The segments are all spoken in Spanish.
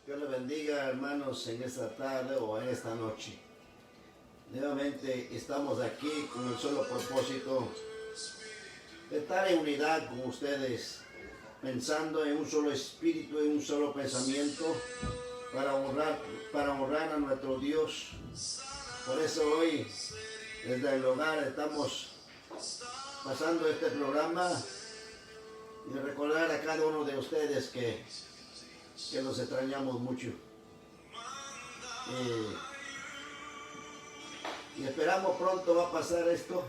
Dios le bendiga, hermanos, en esta tarde o en esta noche. Nuevamente estamos aquí con el solo propósito de estar en unidad con ustedes, pensando en un solo espíritu, en un solo pensamiento, para honrar a nuestro Dios. Por eso hoy, desde el hogar, estamos pasando este programa y recordar a cada uno de ustedes que los extrañamos mucho. Y esperamos pronto va a pasar esto.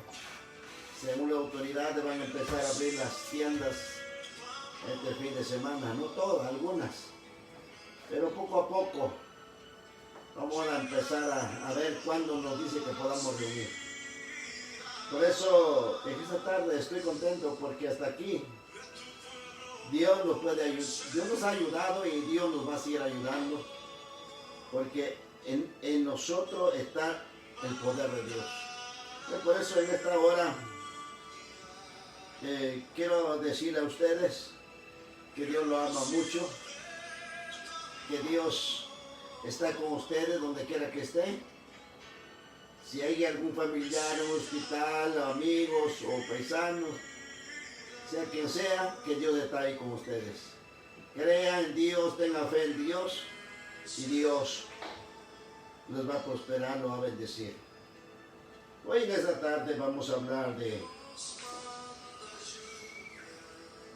Según las autoridades van a empezar a abrir las tiendas este fin de semana, no todas, algunas, pero poco a poco vamos a empezar a ver cuándo nos dice que podamos reunir. Por eso en esta tarde estoy contento porque hasta aquí Dios nos puede ayudar, Dios nos ha ayudado y Dios nos va a seguir ayudando, porque en nosotros está el poder de Dios. Y por eso en esta hora quiero decirle a ustedes que Dios lo ama mucho, que Dios está con ustedes donde quiera que estén. Si hay algún familiar en un hospital, amigos o paisanos, sea quien sea, que Dios está ahí con ustedes. Crean en Dios, tengan fe en Dios y Dios los va a prosperar, los va a bendecir. Hoy en esta tarde vamos a hablar de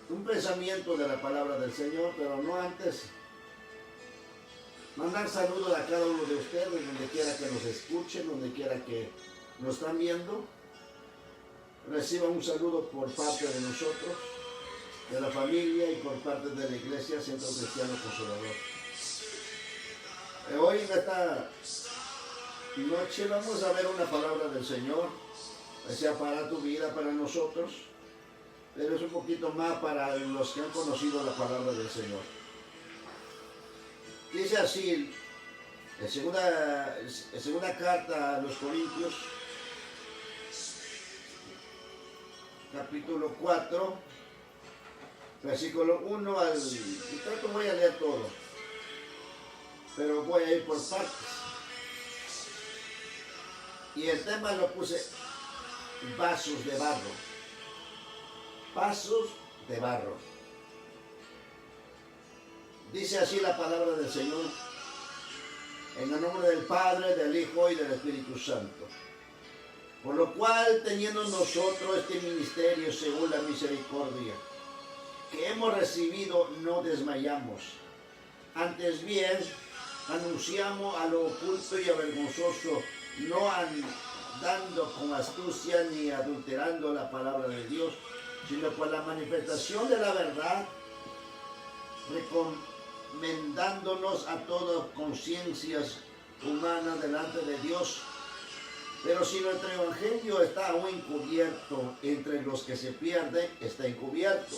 un pensamiento de la palabra del Señor, pero no antes mandar saludos a cada uno de ustedes, donde quiera que nos escuchen, donde quiera que nos están viendo. Reciban un saludo por parte de nosotros, de la familia y por parte de la Iglesia Centro Cristiano Consolador. Hoy en esta noche vamos a ver una palabra del Señor, que sea para tu vida, para nosotros, pero es un poquito más para los que han conocido la palabra del Señor. Dice así, en segunda carta a los Corintios, capítulo 4, versículo 1 al... Y creo que voy a leer todo, pero voy a ir por partes. Y el tema lo puse vasos de barro. Vasos de barro. Dice así la palabra del Señor, en el nombre del Padre, del Hijo y del Espíritu Santo. Por lo cual, teniendo nosotros este ministerio según la misericordia que hemos recibido, no desmayamos. Antes bien, anunciamos a lo oculto y avergonzoso, no andando con astucia ni adulterando la palabra de Dios, sino por la manifestación de la verdad, recomendándonos a todas conciencias humanas delante de Dios. Pero si nuestro evangelio está aún encubierto, entre los que se pierden está encubierto,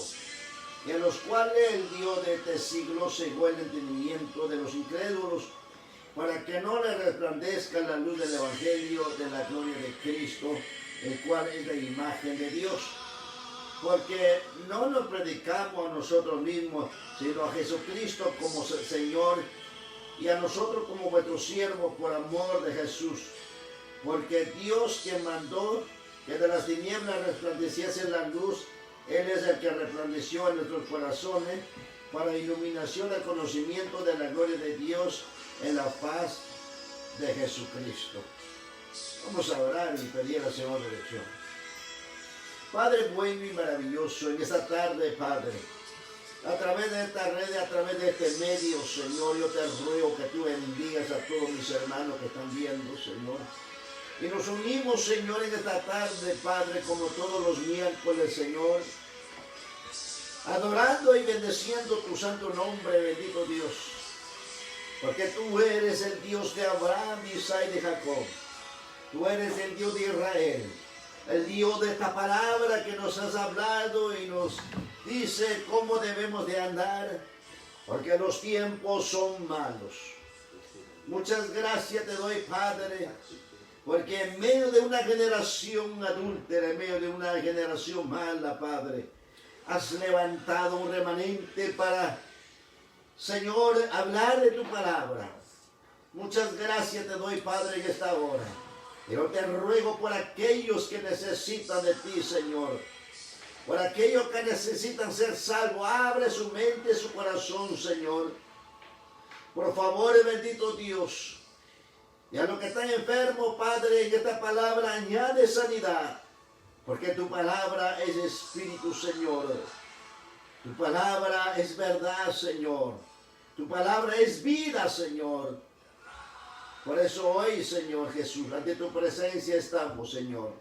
y a los cuales el Dios de este siglo cegó el entendimiento de los incrédulos, para que no les resplandezca la luz del evangelio de la gloria de Cristo, el cual es la imagen de Dios. Porque no nos predicamos a nosotros mismos, sino a Jesucristo como Señor, y a nosotros como vuestros siervos por amor de Jesús. Porque Dios que mandó que de las tinieblas resplandeciese la luz, Él es el que resplandeció en nuestros corazones para iluminación del conocimiento de la gloria de Dios en la faz de Jesucristo. Vamos a orar y pedir al Señor dirección. Padre bueno y maravilloso, en esta tarde, Padre, a través de esta red, a través de este medio, Señor, yo te ruego que tú bendigas a todos mis hermanos que están viendo, Señor. Y nos unimos, Señor, en esta tarde, Padre, como todos los miércoles, Señor, adorando y bendeciendo tu santo nombre, bendito Dios. Porque tú eres el Dios de Abraham, Isaac y de Jacob. Tú eres el Dios de Israel. El Dios de esta palabra que nos has hablado y nos dice cómo debemos de andar, porque los tiempos son malos. Muchas gracias te doy, Padre, porque en medio de una generación adúltera, en medio de una generación mala, Padre, has levantado un remanente para Señor, hablar de tu palabra. Muchas gracias te doy, Padre, en esta hora. Pero te ruego por aquellos que necesitan de ti, Señor. Por aquellos que necesitan ser salvos. Abre su mente, su corazón, Señor. Por favor, bendito Dios. Y a los que están enfermos, Padre, en esta palabra añade sanidad. Porque tu palabra es espíritu, Señor. Tu palabra es verdad, Señor. Tu palabra es vida, Señor. Por eso hoy, Señor Jesús, ante tu presencia estamos, Señor.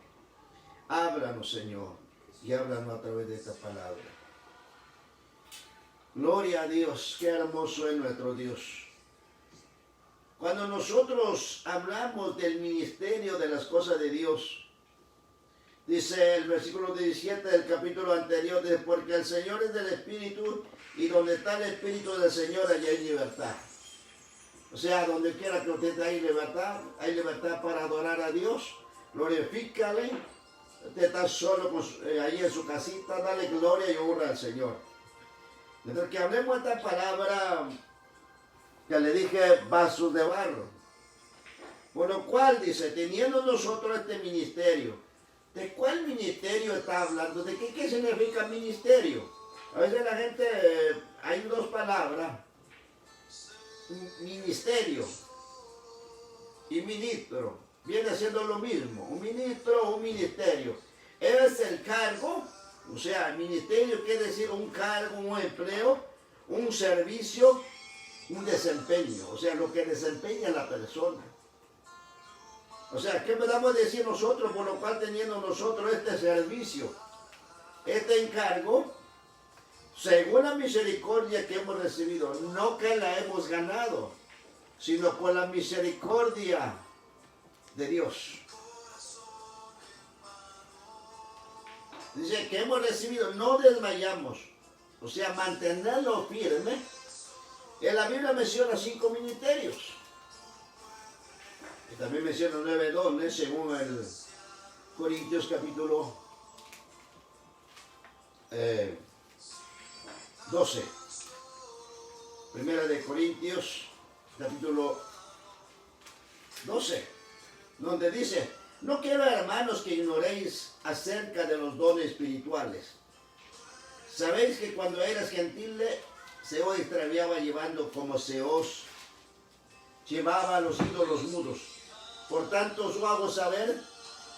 Háblanos, Señor, y háblanos a través de esta palabra. Gloria a Dios, qué hermoso es nuestro Dios. Cuando nosotros hablamos del ministerio de las cosas de Dios, dice el versículo 17 del capítulo anterior, dice, porque el Señor es del Espíritu, y donde está el Espíritu del Señor, allá hay libertad. O sea, donde quiera que usted hay libertad para adorar a Dios, glorifícale. Usted está solo ahí en su casita, dale gloria y honra al Señor. Mientras que hablemos esta palabra que le dije, vasos de barro. Por lo cual dice, teniendo nosotros este ministerio, ¿de cuál ministerio está hablando? ¿De qué significa ministerio? A veces la gente, hay dos palabras, ministerio y ministro, viene siendo lo mismo, un ministro o un ministerio. Es el cargo, o sea, ministerio quiere decir un cargo, un empleo, un servicio, un desempeño, o sea, lo que desempeña la persona. O sea, ¿qué podemos decir nosotros? Por lo cual teniendo nosotros este servicio, este encargo, según la misericordia que hemos recibido, no que la hemos ganado, sino por la misericordia de Dios. Dice que hemos recibido, no desmayamos, o sea, mantenerlo firme. En la Biblia menciona 5 ministerios. Y también menciona 9 dones, según el Corintios capítulo 12. Primera de Corintios, capítulo 12, donde dice, no quiero, hermanos, que ignoréis acerca de los dones espirituales. Sabéis que cuando eras gentiles, se os extraviaba llevando como se os llevaba a los ídolos mudos. Por tanto, os hago saber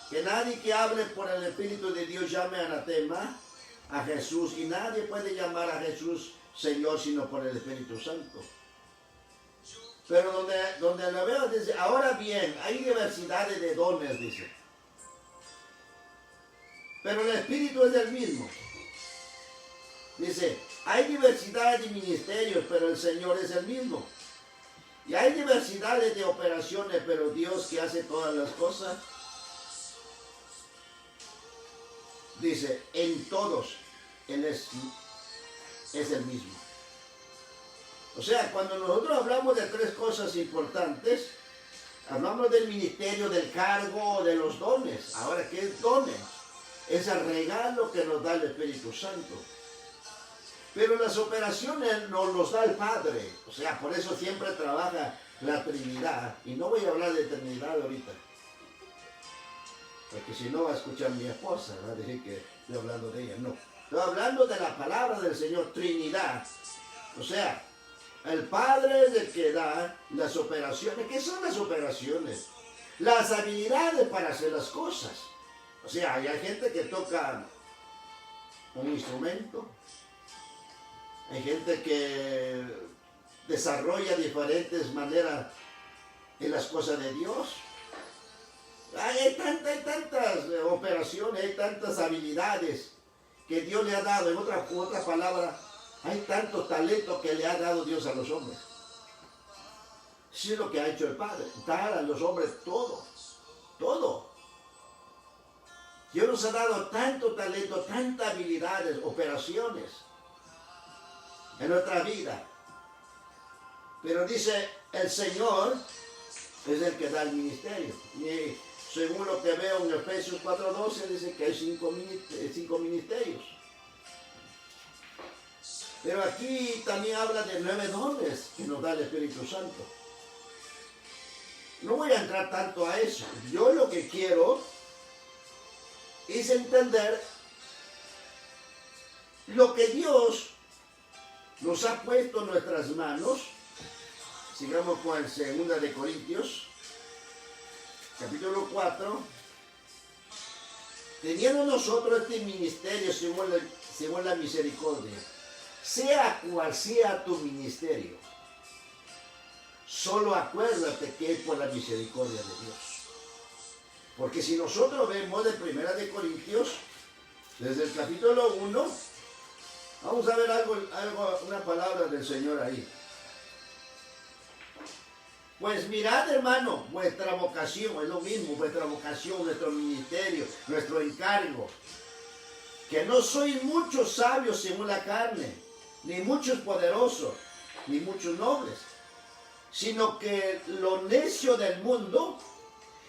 que nadie que hable por el Espíritu de Dios llame anatema a Jesús, y nadie puede llamar a Jesús Señor sino por el Espíritu Santo. Pero donde lo veo dice, ahora bien, hay diversidades de dones, dice. Pero el Espíritu es el mismo. Dice, hay diversidad de ministerios, pero el Señor es el mismo. Y hay diversidades de operaciones, pero Dios que hace todas las cosas, dice, en todos Él es el mismo. O sea, cuando nosotros hablamos de 3 cosas importantes, hablamos del ministerio, del cargo, de los dones. Ahora, ¿qué es dones? Es el regalo que nos da el Espíritu Santo. Pero las operaciones nos los da el Padre. O sea, por eso siempre trabaja la Trinidad. Y no voy a hablar de Trinidad ahorita, porque si no va a escuchar mi esposa, va a decir que estoy hablando de ella. No, estoy hablando de la palabra del Señor, Trinidad. O sea, el Padre es el que da las operaciones. ¿Qué son las operaciones? Las habilidades para hacer las cosas. O sea, hay gente que toca un instrumento. Hay gente que desarrolla diferentes maneras en las cosas de Dios. Hay tantas operaciones, hay tantas habilidades que Dios le ha dado. En otra palabra, hay tanto talento que le ha dado Dios a los hombres. Eso es lo que ha hecho el Padre, dar a los hombres todo, todo. Dios nos ha dado tanto talento, tantas habilidades, operaciones en nuestra vida. Pero dice, el Señor es el que da el ministerio. Y según lo que veo en Efesios 4:12, dice que hay 5 ministerios. Pero aquí también habla de 9 dones que nos da el Espíritu Santo. No voy a entrar tanto a eso. Yo lo que quiero es entender lo que Dios nos ha puesto en nuestras manos. Sigamos con el 2 de Corintios, capítulo 4. Teniendo nosotros este ministerio según la misericordia, sea cual sea tu ministerio, solo acuérdate que es por la misericordia de Dios. Porque si nosotros vemos de 1 de Corintios, desde el capítulo 1, vamos a ver una palabra del Señor ahí. Pues mirad, hermano, vuestra vocación, es lo mismo, vuestra vocación, nuestro ministerio, nuestro encargo. Que no sois muchos sabios según la carne, ni muchos poderosos, ni muchos nobles, sino que lo necio del mundo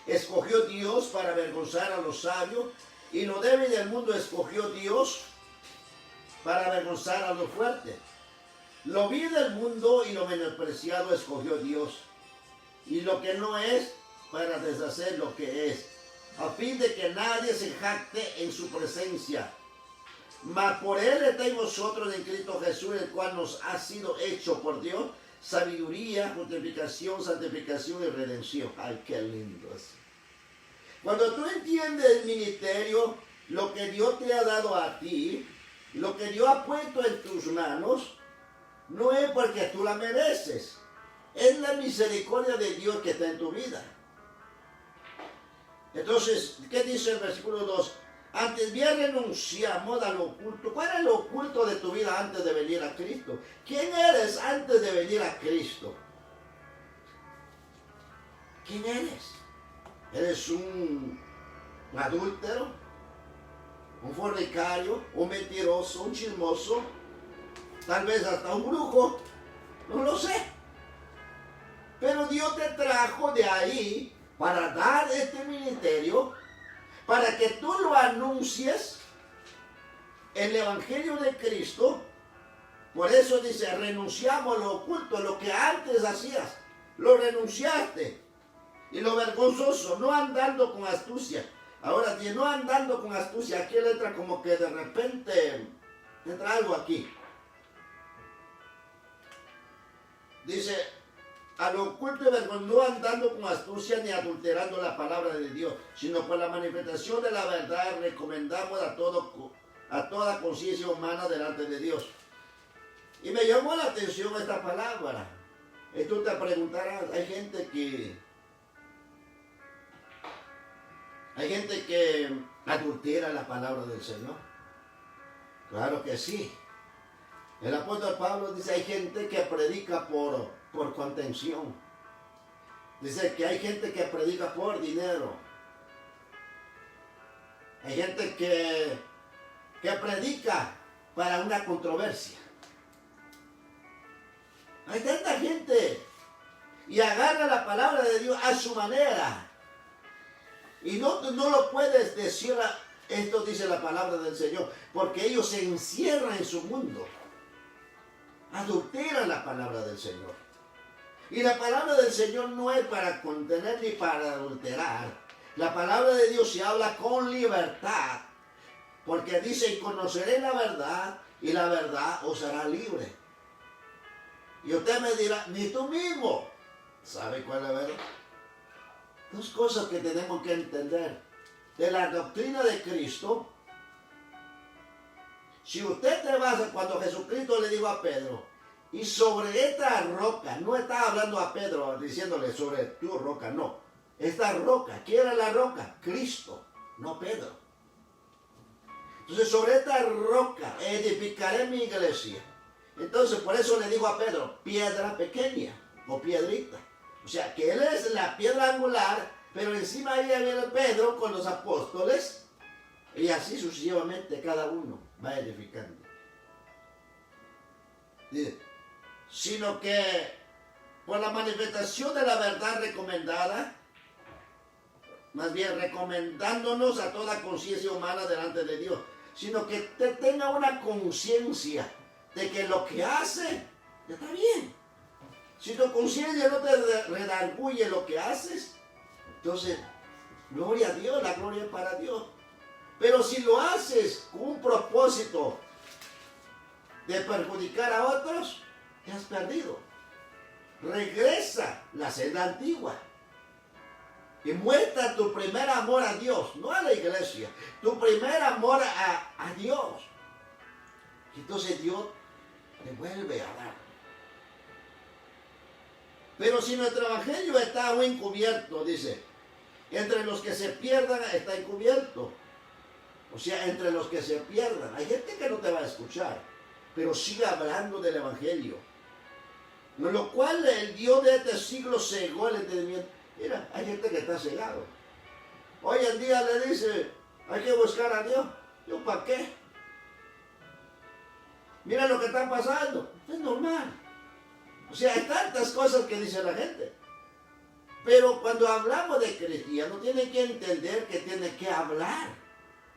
escogió Dios para avergonzar a los sabios, y lo débil del mundo escogió Dios para avergonzar a los fuertes. Lo vil del mundo y lo menospreciado escogió Dios, y lo que no es, para deshacer lo que es, a fin de que nadie se jacte en su presencia. Mas por él estáis vosotros en Cristo Jesús, el cual nos ha sido hecho por Dios sabiduría, justificación, santificación y redención. Ay, qué lindo es. Cuando tú entiendes el ministerio, lo que Dios te ha dado a ti, lo que Dios ha puesto en tus manos, no es porque tú la mereces. Es la misericordia de Dios que está en tu vida. Entonces, ¿qué dice el versículo 2? Antes bien renunciamos a lo oculto. ¿Cuál es lo oculto de tu vida antes de venir a Cristo? ¿Quién eres antes de venir a Cristo? ¿Quién eres? ¿Eres un adúltero? ¿Un fornicario? ¿Un mentiroso? ¿Un chismoso? Tal vez hasta un brujo. No lo sé. Pero Dios te trajo de ahí para dar este ministerio, para que tú lo anuncies, el Evangelio de Cristo. Por eso dice, renunciamos a lo oculto, lo que antes hacías, lo renunciaste. Y lo vergonzoso, no andando con astucia. Ahora, si no andando con astucia, aquí le entra como que de repente, entra algo aquí. Dice, a lo oculto y vergonzoso, no andando con astucia ni adulterando la palabra de Dios, sino por la manifestación de la verdad recomendamos a toda conciencia humana delante de Dios. Y me llamó la atención esta palabra. Y tú te preguntarás, hay gente que adultera la palabra del Señor. Claro que sí. El apóstol Pablo dice, hay gente que predica por contención. Dice que hay gente que predica por dinero. Hay gente que predica para una controversia. Hay tanta gente y agarra la palabra de Dios a su manera. Y no lo puedes decir, esto dice la palabra del Señor, porque ellos se encierran en su mundo. Adulteran la palabra del Señor. Y la palabra del Señor no es para contener ni para adulterar. La palabra de Dios se habla con libertad. Porque dice, y conoceré la verdad, y la verdad os hará libre. Y usted me dirá, ni tú mismo. ¿Sabe cuál es la verdad? Dos cosas que tenemos que entender. De la doctrina de Cristo. Si usted te basa cuando Jesucristo le dijo a Pedro, y sobre esta roca, no está hablando a Pedro diciéndole sobre tu roca, no. Esta roca, ¿quién era la roca? Cristo, no Pedro. Entonces sobre esta roca edificaré mi iglesia. Entonces por eso le digo a Pedro, piedra pequeña o piedrita. O sea que él es la piedra angular, pero encima ahí viene Pedro con los apóstoles. Y así sucesivamente cada uno va edificando. Dice, sino que por la manifestación de la verdad recomendada, más bien recomendándonos a toda conciencia humana delante de Dios, sino que te tenga una conciencia, de que lo que hace ya está bien. Si tu conciencia no te redarguye lo que haces, entonces, gloria a Dios, la gloria es para Dios. Pero si lo haces con un propósito de perjudicar a otros, te has perdido. Regresa la senda antigua y muestra tu primer amor a Dios, no a la iglesia, tu primer amor a Dios. Entonces Dios te vuelve a dar. Pero si nuestro evangelio está aún encubierto, dice, entre los que se pierdan está encubierto. O sea, entre los que se pierdan. Hay gente que no te va a escuchar, pero sigue hablando del evangelio. Con lo cual el Dios de este siglo cegó el entendimiento. Mira, hay gente que está cegado. Hoy en día le dice, hay que buscar a Dios. ¿Yo para qué? Mira lo que está pasando. Es normal. O sea, hay tantas cosas que dice la gente. Pero cuando hablamos de cristianos, tienen que entender que tienen que hablar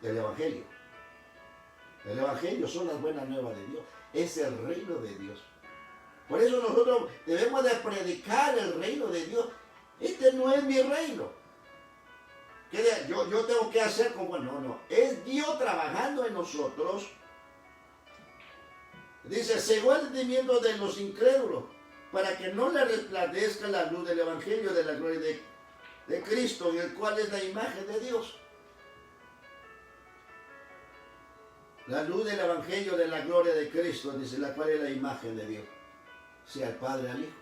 del evangelio. El evangelio son las buenas nuevas de Dios. Es el reino de Dios. Por eso nosotros debemos de predicar el reino de Dios. Este no es mi reino. Yo tengo que hacer como... No. Es Dios trabajando en nosotros. Dice, según el entendimiento de los incrédulos, para que no le resplandezca la luz del evangelio de la gloria de Cristo, en el cual es la imagen de Dios. La luz del evangelio de la gloria de Cristo, dice, la cual es la imagen de Dios. Sea el Padre al Hijo.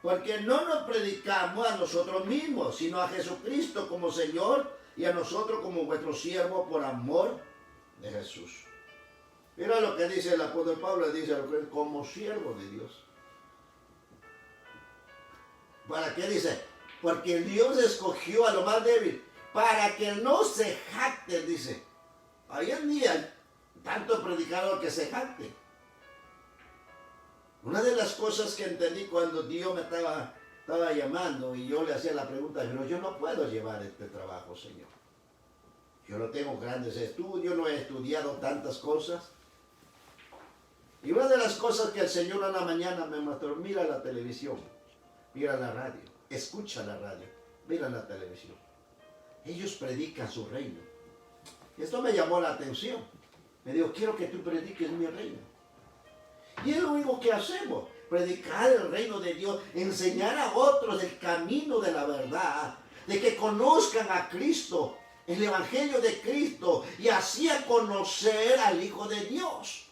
Porque no nos predicamos a nosotros mismos, sino a Jesucristo como Señor y a nosotros como vuestro siervo por amor de Jesús. Mira lo que dice el apóstol Pablo, dice como siervo de Dios. ¿Para qué dice? Porque Dios escogió a lo más débil, para que no se jacte, dice. Hoy en día, tanto predicador que se jacte. Una de las cosas que entendí cuando Dios me estaba llamando y yo le hacía la pregunta, pero yo no puedo llevar este trabajo, Señor. Yo no tengo grandes estudios, no he estudiado tantas cosas. Y una de las cosas que el Señor en la mañana me mostró, mira la televisión, mira la radio, escucha la radio, mira la televisión. Ellos predican su reino. Esto me llamó la atención. Me dijo, quiero que tú prediques mi reino. Y es lo único que hacemos, predicar el reino de Dios, enseñar a otros el camino de la verdad, de que conozcan a Cristo, el evangelio de Cristo, y así a conocer al Hijo de Dios.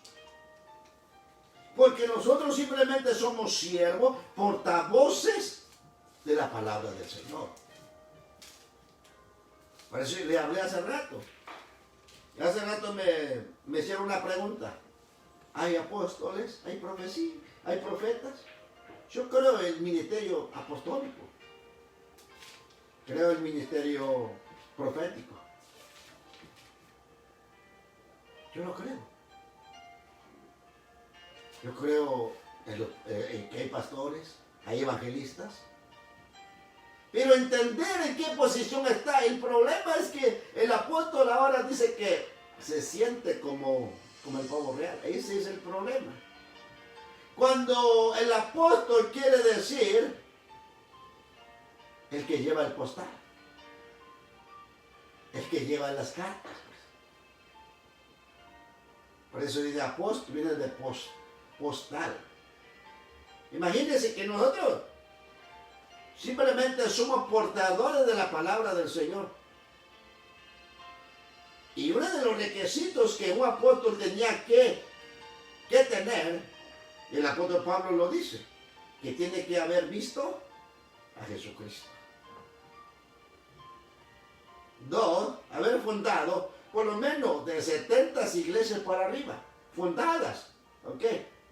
Porque nosotros simplemente somos siervos, portavoces de la palabra del Señor. Por eso le hablé hace rato. Hace rato me hicieron una pregunta. ¿Hay apóstoles? ¿Hay profecías? ¿Hay profetas? Yo creo en el ministerio apostólico. Creo en el ministerio profético. Yo lo creo. Yo creo en que hay pastores, hay evangelistas. Pero entender en qué posición está. El problema es que el apóstol ahora dice que se siente como el pavo real. Ese es el problema. Cuando el apóstol quiere decir el que lleva el postal, el que lleva las cartas. Por eso dice apóstol, viene de postal. Imagínense que nosotros simplemente somos portadores de la palabra del Señor. Y uno de los requisitos que un apóstol tenía que tener, el apóstol Pablo lo dice, que tiene que haber visto a Jesucristo. 2, haber fundado por lo menos de 70 iglesias para arriba, fundadas, ¿ok?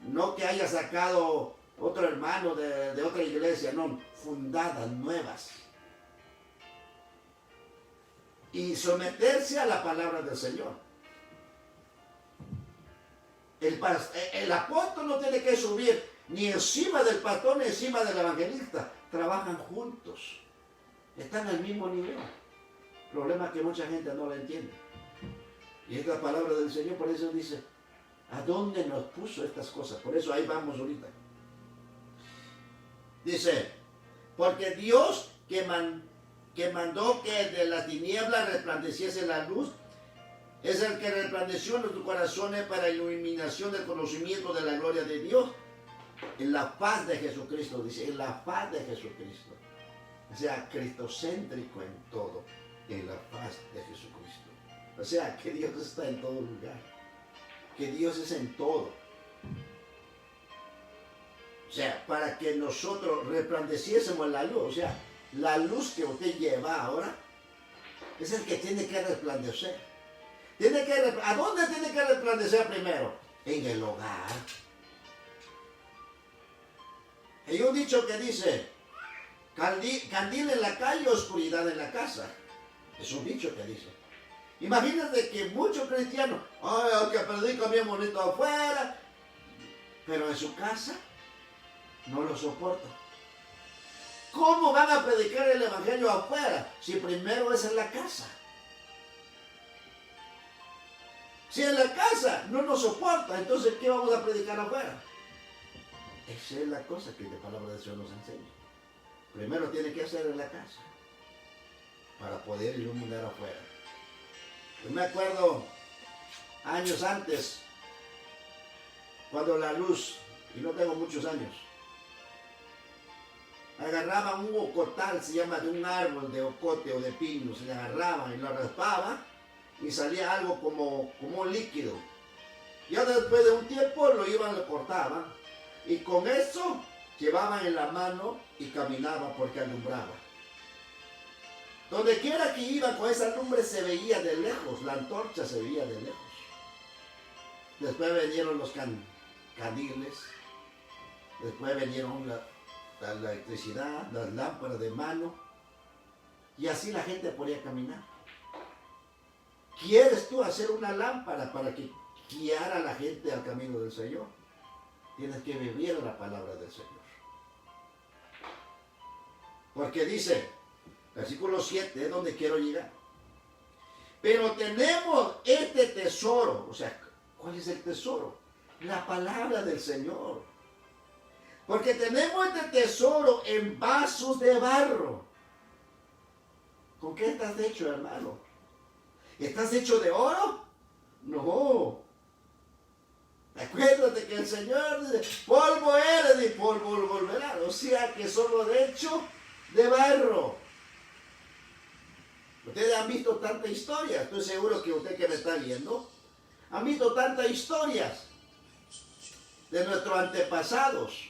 No que haya sacado otro hermano de otra iglesia, no, fundadas, nuevas. Y someterse a la palabra del Señor. El apóstol no tiene que subir ni encima del pastor ni encima del evangelista. Trabajan juntos. Están al mismo nivel. El problema es que mucha gente no la entiende. Y esta palabra del Señor por eso dice, ¿A dónde nos puso estas cosas? Por eso ahí vamos ahorita. Dice, porque Dios que mandó que de las tinieblas resplandeciese la luz, es el que resplandeció en nuestros corazones para iluminación del conocimiento de la gloria de Dios, en la faz de Jesucristo, dice, en la faz de Jesucristo. O sea, cristocéntrico en todo, en la faz de Jesucristo. O sea, que Dios está en todo lugar, que Dios es en todo. O sea, para que nosotros resplandeciésemos la luz, o sea, la luz que usted lleva ahora es el que tiene que resplandecer. ¿A dónde tiene que resplandecer primero? En el hogar. Hay un dicho que dice, candil en la calle, oscuridad en la casa. Es un dicho que dice. Imagínate que muchos cristianos, ay, que predican bien bonito afuera, pero en su casa no lo soportan. ¿Cómo van a predicar el evangelio afuera si primero es en la casa? Si en la casa no nos soporta, entonces ¿qué vamos a predicar afuera? Esa es la cosa que la palabra de Dios nos enseña. Primero tiene que hacer en la casa para poder iluminar afuera. Yo me acuerdo años antes, cuando la luz, y no tengo muchos años, agarraban un ocotal, se llama, de un árbol de ocote o de pino, se le agarraban y lo raspaban y salía algo como un líquido. Ya después de un tiempo lo cortaban y con eso llevaban en la mano y caminaban porque alumbraba. Donde quiera que iban con esa lumbre se veía de lejos, la antorcha se veía de lejos. Después vinieron los candiles, después vinieron la electricidad, las lámparas de mano, y así la gente podía caminar. ¿Quieres tú hacer una lámpara para que guiara a la gente al camino del Señor? Tienes que vivir la palabra del Señor. Porque dice, versículo 7, es donde quiero llegar. Pero tenemos este tesoro, o sea, ¿cuál es el tesoro? La palabra del Señor. Porque tenemos este tesoro en vasos de barro. ¿Con qué estás hecho, hermano? ¿Estás hecho de oro? No. Acuérdate que el Señor dice, polvo eres y polvo volverás. O sea que somos hechos de barro. Ustedes han visto tanta historia. Estoy seguro que usted que me está viendo, han visto tantas historias de nuestros antepasados.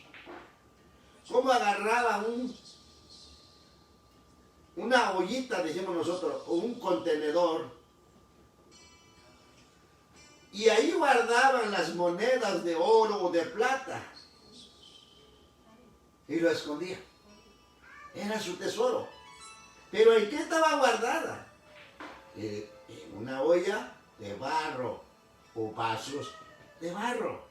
Cómo agarraban una ollita, decimos nosotros, o un contenedor, y ahí guardaban las monedas de oro o de plata y lo escondían. Era su tesoro. Pero ¿en qué estaba guardada? En una olla de barro o vasos de barro.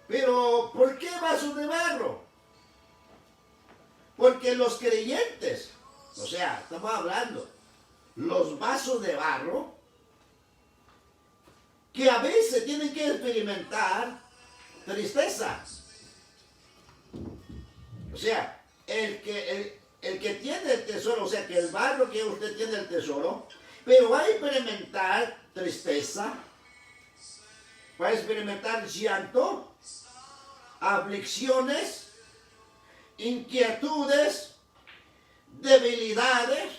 Pero ¿por qué vasos de barro? Porque los creyentes, o sea, estamos hablando, los vasos de barro, que a veces tienen que experimentar tristeza. O sea, el que tiene el tesoro, o sea, que el barro que usted tiene el tesoro, pero va a experimentar tristeza, va a experimentar llanto, aflicciones, inquietudes, debilidades,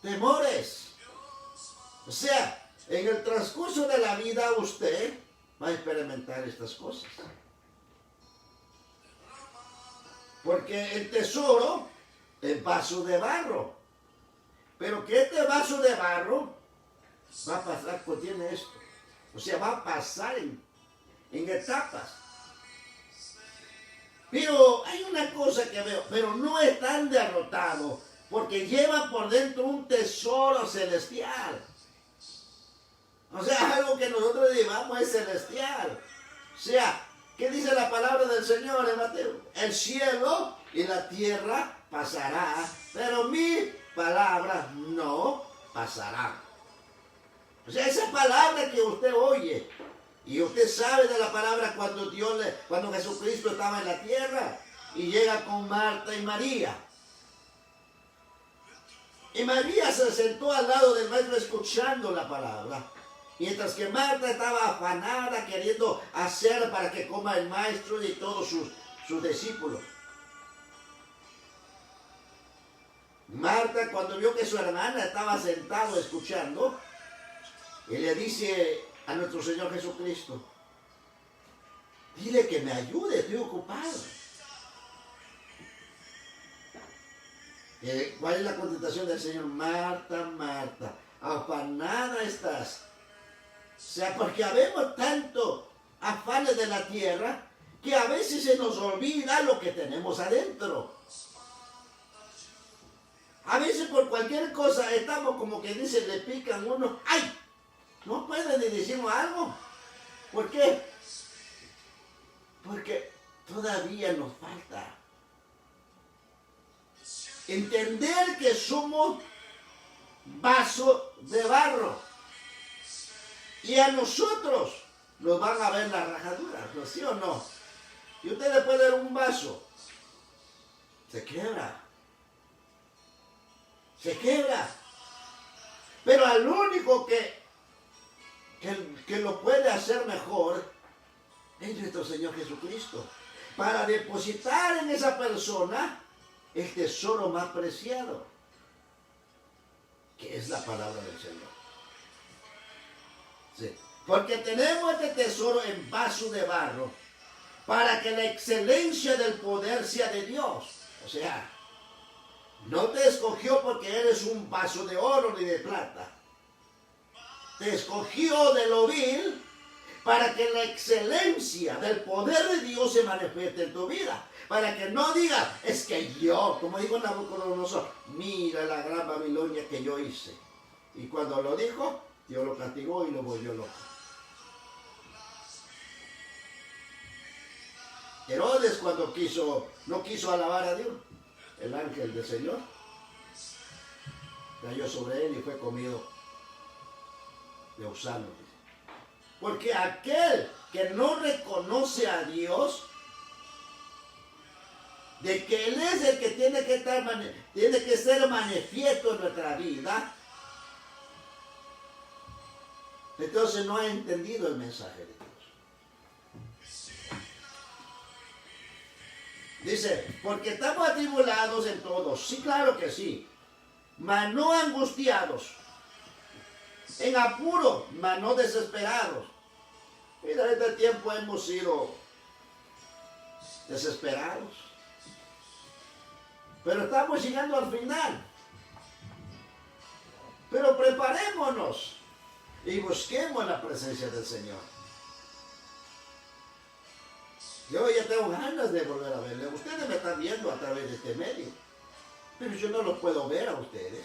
temores. O sea, en el transcurso de la vida usted va a experimentar estas cosas. Porque el tesoro es vaso de barro. Pero que este vaso de barro va a pasar, contiene esto. O sea, va a pasar en etapas. Pero hay una cosa que veo, pero no están derrotados, porque llevan por dentro un tesoro celestial. O sea, algo que nosotros llevamos es celestial. O sea, ¿qué dice la palabra del Señor en Mateo? El cielo y la tierra pasará, pero mi palabra no pasará. O sea, esa palabra que usted oye, y usted sabe de la palabra cuando Jesucristo estaba en la tierra, y llega con Marta y María. Y María se sentó al lado del maestro escuchando la palabra. Mientras que Marta estaba afanada queriendo hacer para que coma el maestro y todos sus discípulos. Marta, cuando vio que su hermana estaba sentado escuchando, y le dice a nuestro Señor Jesucristo, dile que me ayude, estoy ocupado. ¿Cuál es la contestación del Señor? Marta, Marta, afanada estás. O sea, porque habemos tanto afanes de la tierra que a veces se nos olvida lo que tenemos adentro. A veces por cualquier cosa estamos como que dicen, le pican uno. ¡Ay! No pueden ni decirnos algo. ¿Por qué? Porque todavía nos falta entender que somos vaso de barro. Y a nosotros nos van a ver las rajaduras, ¿no? ¿Sí o no? Y usted le puede dar un vaso, se quiebra. Se quiebra. Pero al único que lo puede hacer mejor es nuestro Señor Jesucristo. Para depositar en esa persona el tesoro más preciado, que es la palabra del Señor. Sí. Porque tenemos este tesoro en vaso de barro para que la excelencia del poder sea de Dios. O sea, no te escogió porque eres un vaso de oro ni de plata. Te escogió de lo vil para que la excelencia del poder de Dios se manifieste en tu vida. Para que no digas, es que yo, como dijo Nabucodonosor, mira la gran Babilonia que yo hice. Y cuando lo dijo, Dios lo castigó y lo volvió loco. Herodes cuando no quiso alabar a Dios, el ángel del Señor cayó sobre él y fue comido de gusanos. Porque aquel que no reconoce a Dios, de que Él es el que tiene que ser manifiesto en nuestra vida, entonces no ha entendido el mensaje de Dios. Dice, porque estamos atribulados en todos. Sí, claro que sí. Mas no angustiados. En apuro, mas no desesperados. Mira, en este tiempo hemos sido desesperados. Pero estamos llegando al final. Pero preparémonos y busquemos la presencia del Señor. Yo ya tengo ganas de volver a verle. Ustedes me están viendo a través de este medio, pero yo no los puedo ver a ustedes.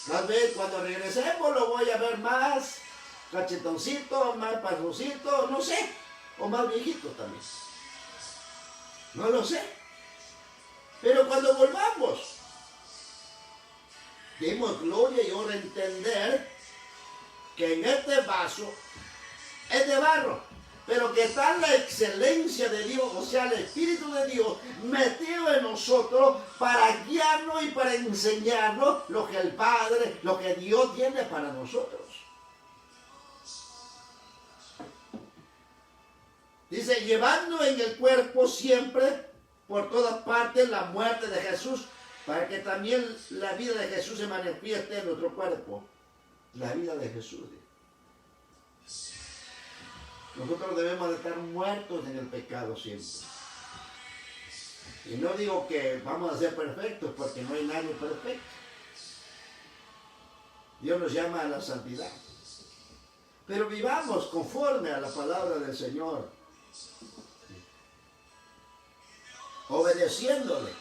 Tal vez cuando regresemos lo voy a ver más cachetoncito, más panzoncito, no sé, o más viejito también. No lo sé. Pero cuando volvamos, demos gloria y honra a entender que en este vaso es de barro, pero que está la excelencia de Dios, o sea, el Espíritu de Dios metido en nosotros para guiarnos y para enseñarnos lo que el Padre, lo que Dios tiene para nosotros. Dice, llevando en el cuerpo siempre, por todas partes, la muerte de Jesús, para que también la vida de Jesús se manifieste en nuestro cuerpo. La vida de Jesús. Nosotros debemos de estar muertos en el pecado siempre. Y no digo que vamos a ser perfectos, porque no hay nadie perfecto. Dios nos llama a la santidad. Pero vivamos conforme a la palabra del Señor, obedeciéndole.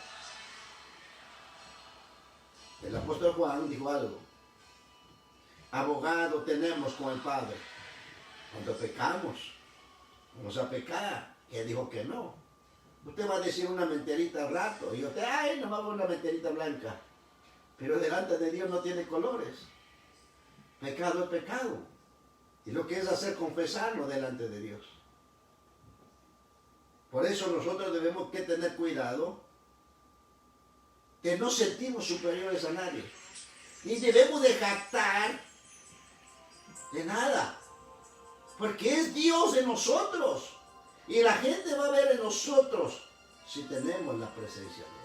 El apóstol Juan dijo algo: abogado tenemos con el Padre cuando pecamos. Vamos a pecar. Él dijo que no. Usted va a decir una mentirita al rato y usted, ay, nomás una mentirita blanca. Pero delante de Dios no tiene colores. Pecado es pecado. Y lo que es hacer confesarlo delante de Dios. Por eso nosotros debemos que tener cuidado que no sentimos superiores a nadie. Ni debemos de jactar de nada. Porque es Dios en nosotros. Y la gente va a ver en nosotros si tenemos la presencia de Él.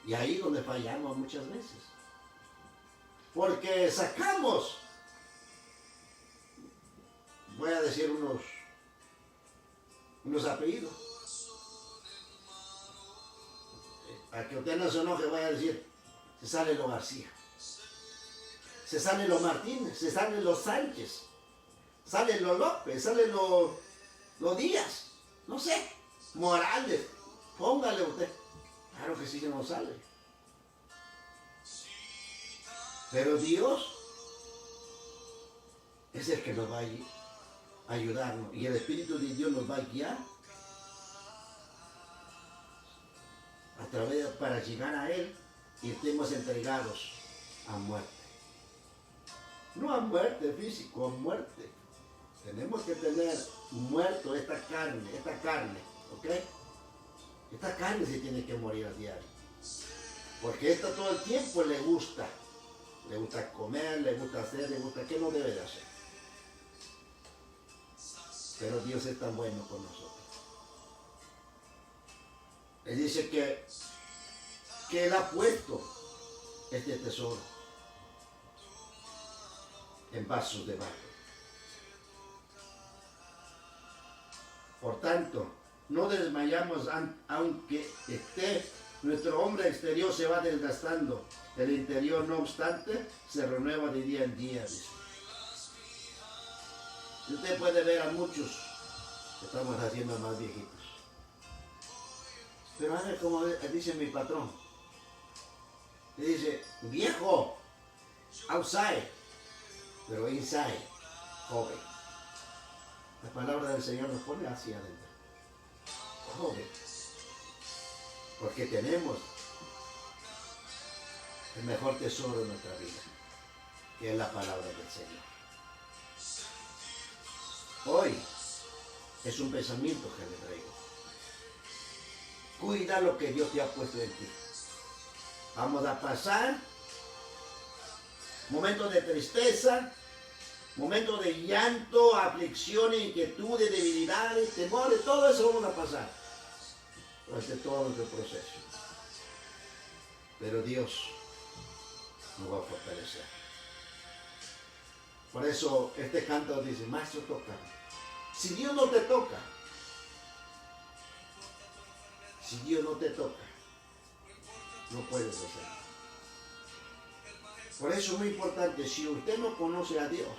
Y ahí es donde fallamos muchas veces. Porque sacamos, voy a decir unos apellidos. Para que usted no se enoje, voy a decir, se sale los García, se sale los Martínez, se salen los Sánchez, salen los López, salen los Díaz, no sé, Morales, póngale usted. Claro que sí que no sale. Pero Dios es el que nos va a ayudarnos. Y el Espíritu de Dios nos va a guiar a través para llegar a Él y estemos entregados a muerte. No a muerte física, a muerte. Tenemos que tener muerto esta carne, ¿ok? Esta carne se tiene que morir a diario. Porque esta todo el tiempo le gusta comer, le gusta hacer, le gusta, ¿qué no debe de hacer? Pero Dios es tan bueno con nosotros. Él dice que Él ha puesto este tesoro en vasos de barro. Por tanto, no desmayamos aunque nuestro hombre exterior se va desgastando. El interior, no obstante, se renueva de día en día. Dice. Y usted puede ver a muchos que estamos haciendo más viejitos. Pero a ver como dice mi patrón. Le dice, viejo, outside, pero inside, joven. La palabra del Señor nos pone hacia adentro. Joven. Porque tenemos el mejor tesoro de nuestra vida, que es la palabra del Señor. Hoy es un pensamiento que le traigo. Cuida lo que Dios te ha puesto en ti. Vamos a pasar momentos de tristeza, momentos de llanto, aflicciones, inquietudes, debilidades, temores, todo eso vamos a pasar durante todo nuestro proceso. Pero Dios nos va a fortalecer. Por eso este canto dice, maestro, toca. Si Dios no te toca, no puedes hacerlo. Por eso es muy importante, si usted no conoce a Dios,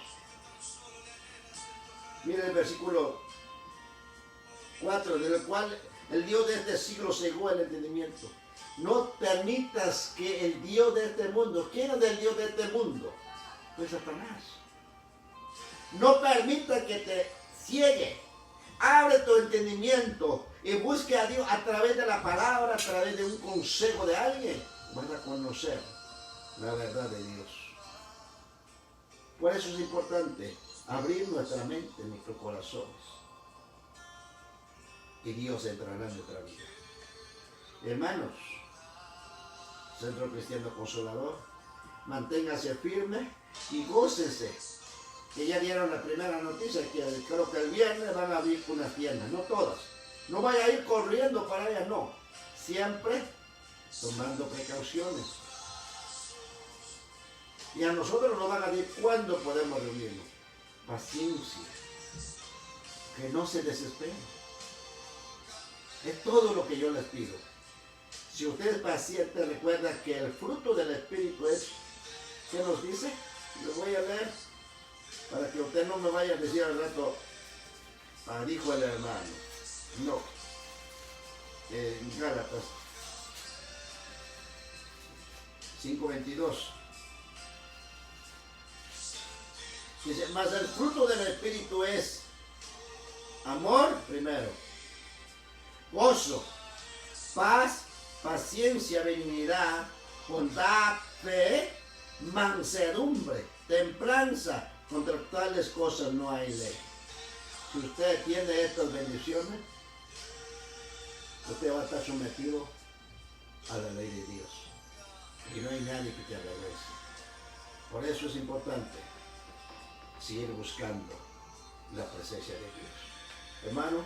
mire el versículo 4, del cual el Dios de este siglo cegó el entendimiento. No permitas que el Dios de este mundo, ¿quién es el Dios de este mundo? Pues Satanás. No permita que te ciegue. Abre tu entendimiento y busque a Dios a través de la palabra, a través de un consejo de alguien. Vas a conocer la verdad de Dios. Por eso es importante abrir nuestra mente, nuestros corazones. Y Dios entrará en nuestra vida. Hermanos, Centro Cristiano Consolador, manténgase firme y gócense. Que ya dieron la primera noticia, que creo que el viernes van a abrir unas tiendas, no todas. No vaya a ir corriendo para allá, no. Siempre tomando precauciones. Y a nosotros nos van a decir cuándo podemos reunirnos. Paciencia. Que no se desesperen. Es todo lo que yo les pido. Si usted es paciente, recuerda que el fruto del Espíritu es, ¿qué nos dice? Lo voy a leer para que usted no me vaya a decir al rato, dijo el hermano. No. En Gálatas 5:22. Dice, mas el fruto del Espíritu es amor primero, gozo, paz, paciencia, benignidad, bondad, fe, mansedumbre, templanza. Contra tales cosas no hay ley. Si usted tiene estas bendiciones, usted va a estar sometido a la ley de Dios. Y no hay nadie que te avergüence. Por eso es importante seguir buscando la presencia de Dios. Hermano,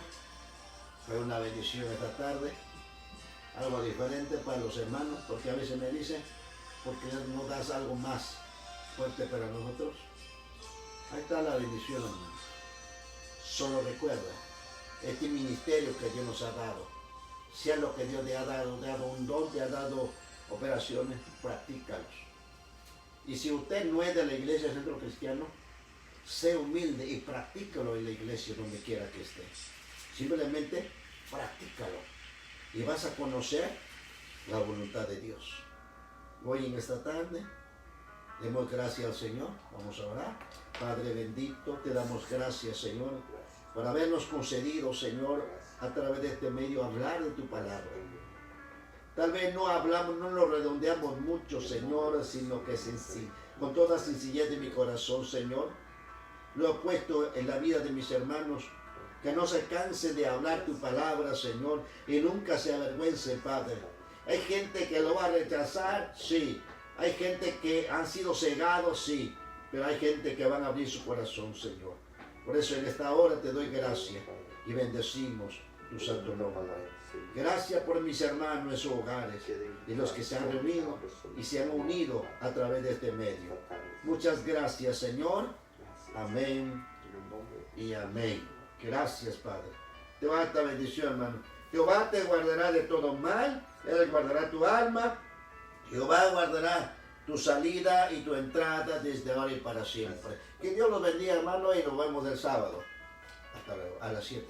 fue una bendición esta tarde. Algo diferente para los hermanos, porque a veces me dicen, ¿por qué no das algo más fuerte para nosotros? Ahí está la bendición, hermano. Solo recuerda, este ministerio que Dios nos ha dado, sea lo que Dios te ha dado un don, te ha dado operaciones, practícalos. Y si usted no es de la iglesia Centro Cristiano, sé humilde y practícalo en la iglesia donde quiera que esté. Simplemente practícalo y vas a conocer la voluntad de Dios. Hoy en esta tarde, demos gracias al Señor. Vamos a orar. Padre bendito, te damos gracias, Señor, por habernos concedido, Señor, a través de este medio hablar de tu palabra. Tal vez no hablamos, no lo redondeamos mucho, Señor, sino que con toda sencillez de mi corazón, Señor, lo he puesto en la vida de mis hermanos, que no se canse de hablar tu palabra, Señor, y nunca se avergüence, Padre. Hay gente que lo va a rechazar, sí. Hay gente que han sido cegados, sí. Pero hay gente que van a abrir su corazón, Señor. Por eso en esta hora te doy gracias y bendecimos tu santo nombre. Gracias por mis hermanos en sus hogares y los que se han reunido y se han unido a través de este medio. Muchas gracias, Señor. Amén y amén. Gracias, Padre. Te va esta bendición, hermano. Jehová te guardará de todo mal. Él guardará tu alma. Jehová guardará tu salida y tu entrada desde ahora y para siempre. Que Dios los bendiga, hermano, y nos vemos el sábado. Hasta luego, a las 7.